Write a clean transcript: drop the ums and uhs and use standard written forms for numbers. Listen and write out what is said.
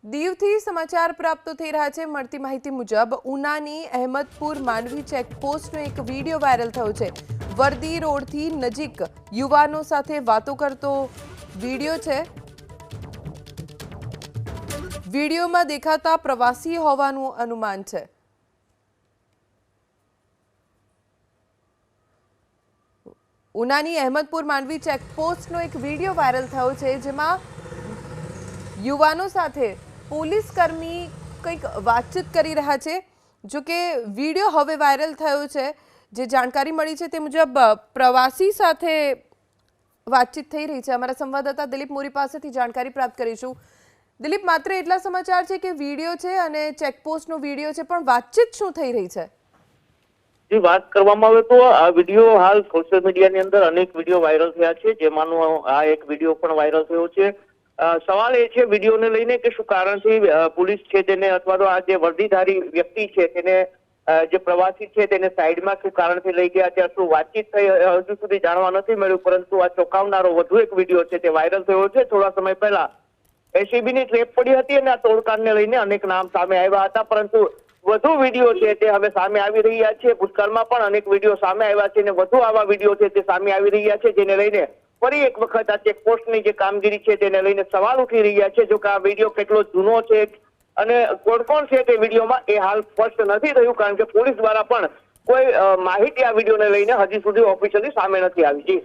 દીવથી સમાચાર પ્રાપ્ત થઈ રહ્યા છે। મળતી માહિતી મુજબ ઉનાની અહેમદપુર માંડવી ચેકપોસ્ટનો એક વિડીયો વાયરલ થયો છે। વર્દી રોડથી નજીક યુવાનો સાથે વાતો કરતો વિડીયો છે। વિડીયોમાં દેખાતા પ્રવાસી હોવાનું અનુમાન છે। ઉનાની અહેમદપુર માંડવી ચેકપોસ્ટનો એક વિડીયો વાયરલ થયો છે, જેમાં યુવાનો સાથે પોલીસ કર્મી કંઈક વાતચીત કરી રહ્યા છે। જો કે વિડીયો હવે વાયરલ થયો છે। જે જાણકારી મળી છે તે મુજબ પ્રવાસી સાથે વાતચીત થઈ રહી છે। અમારા સંવાદદાતા દિલીપ મોરી પાસેથી જાણકારી પ્રાપ્ત કરીશું। દિલીપ, માત્ર એટલા સમાચાર છે કે વિડીયો છે અને ચેકપોસ્ટનો વિડીયો છે, પણ વાતચીત શું થઈ રહી છે? જે વાત કરવામાં આવે તો આ વિડીયો હાલ સોશિયલ મીડિયાની અંદર અનેક વિડીયો વાયરલ થયા છે, જેમાંનો આ એક વિડીયો પણ વાયરલ થયો છે। સવાલ એ છે વિડીયોને લઈને કે શું કારણથી પોલીસ છે તેને અથવા તો આ જે વર્દીધારી વ્યક્તિ છે તેને જે પ્રવાસી છે તેને સાઈડમાં શું કારણથી લઈ ગયા, ત્યાં શું વાતચીત થઈ હજુ સુધી જાણવા નથી મળ્યું। પરંતુ આ ચોંકાવનારો વધુ એક વિડીયો છે તે વાયરલ થયો છે। થોડા સમય પહેલા એસીબીની ટ્રેપ પડી હતી અને આ તોડકાંડને લઈને અનેક નામ સામે આવ્યા હતા, પરંતુ વધુ વિડીયો છે તે હવે સામે આવી રહ્યા છે। ભૂતકાળમાં પણ અનેક વિડીયો સામે આવ્યા છે અને વધુ આવા વિડીયો છે તે સામે આવી રહ્યા છે, જેને લઈને ફરી એક વખત આ ચેકપોસ્ટની જે કામગીરી છે તેને લઈને સવાલ ઉઠી રહ્યા છે। જો કે આ વિડીયો કેટલો જૂનો છે અને કોણ છે તે વિડીયોમાં એ હાલ સ્પષ્ટ નથી થયું, કારણ કે પોલીસ દ્વારા પણ કોઈ માહિતી આ વિડીયોને લઈને હજી સુધી ઓફિશિયલી સામે નથી આવી। જી